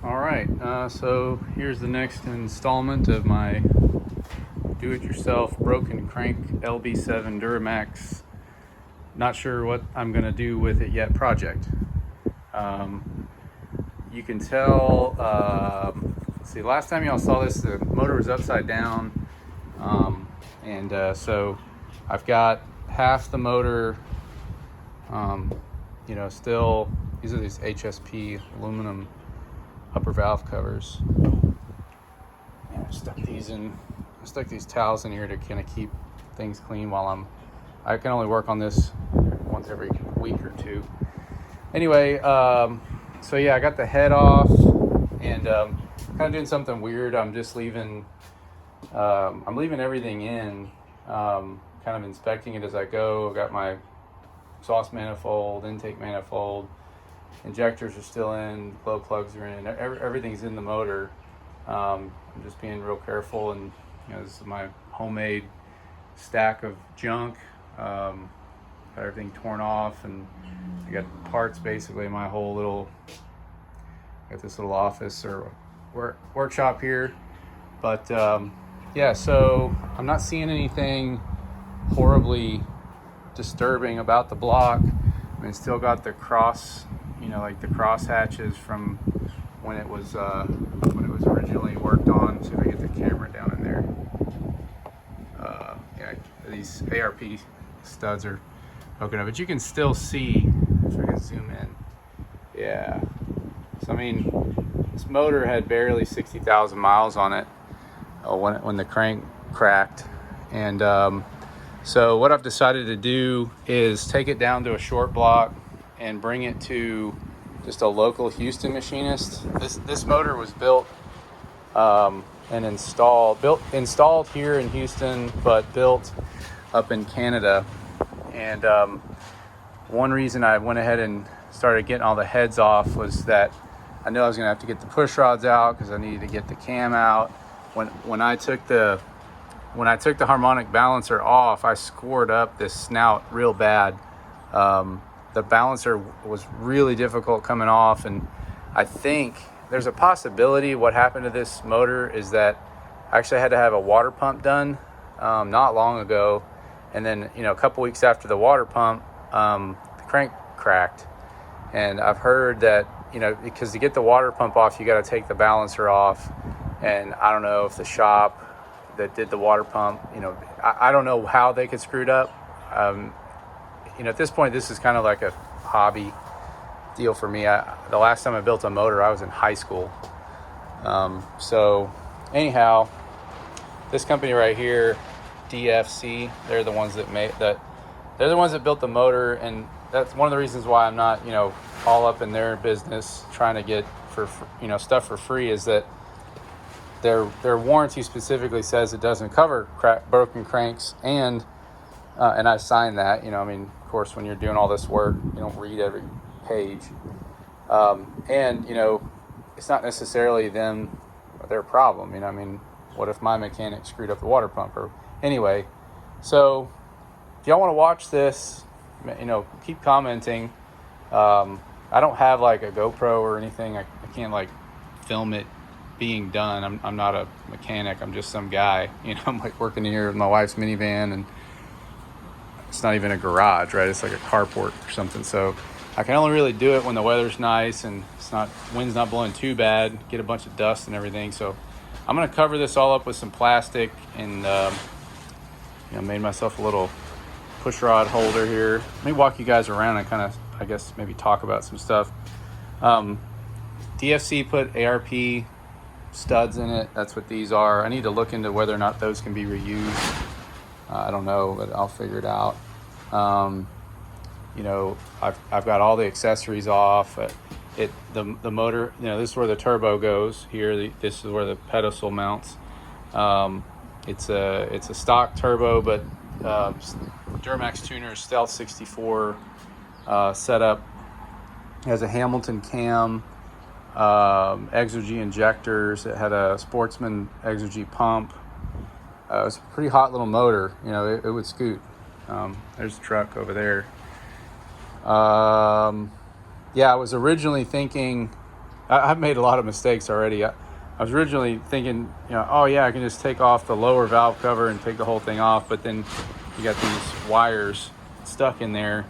All right, so here's the next installment of my do-it-yourself broken crank LB7 Duramax. Not sure what I'm going to do with it yet project. You can tell, let's see, last time y'all saw this, the motor was upside down. So I've got half the motor, still, these are these HSP aluminum upper valve covers. And I stuck these towels in here to kind of keep things clean while I can only work on this once every week or two. Anyway, so yeah, I got the head off and kind of doing something weird. I'm just leaving everything in, kind of inspecting it as I go. I got my exhaust manifold, intake manifold, injectors are still in, glow plugs are in, everything's in the motor. I'm just being real careful, and this is my homemade stack of junk. Got everything torn off, and I got parts basically in my whole little, got this little office or workshop here. But yeah, so I'm not seeing anything horribly disturbing about the block. I mean, still got the cross, like the cross hatches from when it was originally worked on. See if I get the camera down in there. Yeah, these ARP studs are poking up, but you can still see if I can zoom in. Yeah, so I mean, this motor had barely 60,000 miles on it when the crank cracked, and so what I've decided to do is take it down to a short block and bring it to just a local Houston machinist. This motor was built and installed here in Houston, but built up in Canada. And one reason I went ahead and started getting all the heads off was that I knew I was going to have to get the push rods out because I needed to get the cam out. When I took the harmonic balancer off, I scored up this snout real bad. The balancer was really difficult coming off, and I think there's a possibility what happened to this motor is that I actually had to have a water pump done not long ago, and then a couple weeks after the water pump, the crank cracked. And I've heard that because to get the water pump off, you got to take the balancer off, and I don't know if the shop that did the water pump, I don't know how they could screw it up. At this point, this is kind of like a hobby deal for me. The last time I built a motor, I was in high school. So anyhow, this company right here, DFC, they're the ones that built the motor, and that's one of the reasons why I'm not, all up in their business trying to get stuff for free, is that their warranty specifically says it doesn't cover broken cranks, and I signed that. Of course, when you're doing all this work, you don't read every page, and it's not necessarily their problem. What if my mechanic screwed up the water pump? Or anyway, so if y'all want to watch this, keep commenting. I don't have like a GoPro or anything. I can't like film it being done. I'm not a mechanic. I'm just some guy. I'm like working here with my wife's minivan, and it's not even a garage, right? It's like a carport or something. So I can only really do it when the weather's nice and wind's not blowing too bad, get a bunch of dust and everything. So I'm going to cover this all up with some plastic, and made myself a little push rod holder here. Let me walk you guys around and kind of, I guess, maybe talk about some stuff. DFC put ARP studs in it. That's what these are. I need to look into whether or not those can be reused. I don't know, but I'll figure it out. I've got all the accessories off. The motor, this is where the turbo goes here. This is where the pedestal mounts. It's a stock turbo, but Duramax tuner Stealth 64 setup. It has a Hamilton cam, Exergy injectors. It had a Sportsman Exergy pump. It was a pretty hot little motor. It would scoot. There's the truck over there. Yeah, I was originally thinking I've made a lot of mistakes already. I was originally thinking, oh yeah, I can just take off the lower valve cover and take the whole thing off, but then you got these wires stuck in there,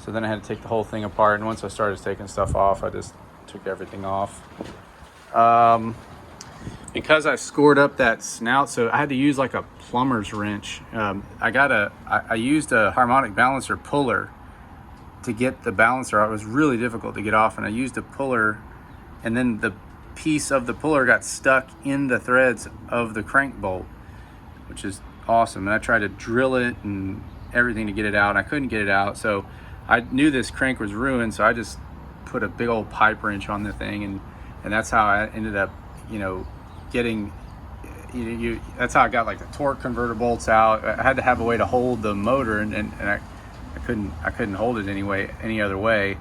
so then I had to take the whole thing apart, and once I started taking stuff off, I just took everything off. Because I scored up that snout, so I had to use like a plumber's wrench. I used a harmonic balancer puller to get the balancer out. It was really difficult to get off, and I used a puller, and then the piece of the puller got stuck in the threads of the crank bolt, which is awesome. And I tried to drill it and everything to get it out, and I couldn't get it out. So I knew this crank was ruined, so I just put a big old pipe wrench on the thing, and that's how I ended up, getting, that's how I got like the torque converter bolts out. I had to have a way to hold the motor, and I couldn't hold it any other way.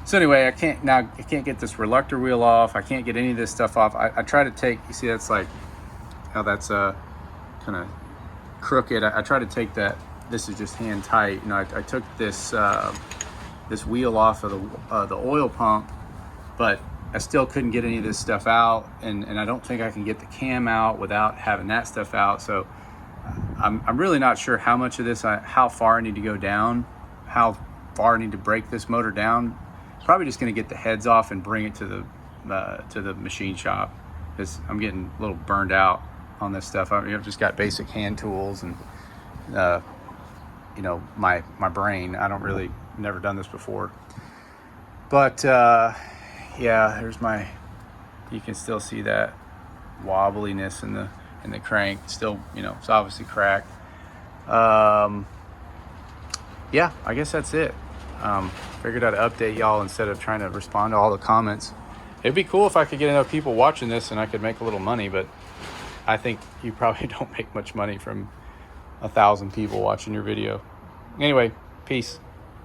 So anyway, I can't get this reluctor wheel off. I can't get any of this stuff off. I try to take, you see that's like how that's kind of crooked. I try to take that. This is just hand tight. I took this this wheel off of the oil pump, but I still couldn't get any of this stuff out, and I don't think I can get the cam out without having that stuff out. So I'm really not sure how much of this, how far I need to go down, how far I need to break this motor down. Probably just going to get the heads off and bring it to the machine shop, because I'm getting a little burned out on this stuff. I've just got basic hand tools and my brain. Never done this before, but yeah, there's you can still see that wobbliness in the crank. Still, it's obviously cracked. Yeah, I guess that's it. Figured I'd update y'all instead of trying to respond to all the comments. It'd be cool if I could get enough people watching this and I could make a little money, but I think you probably don't make much money from 1,000 people watching your video. Anyway, peace.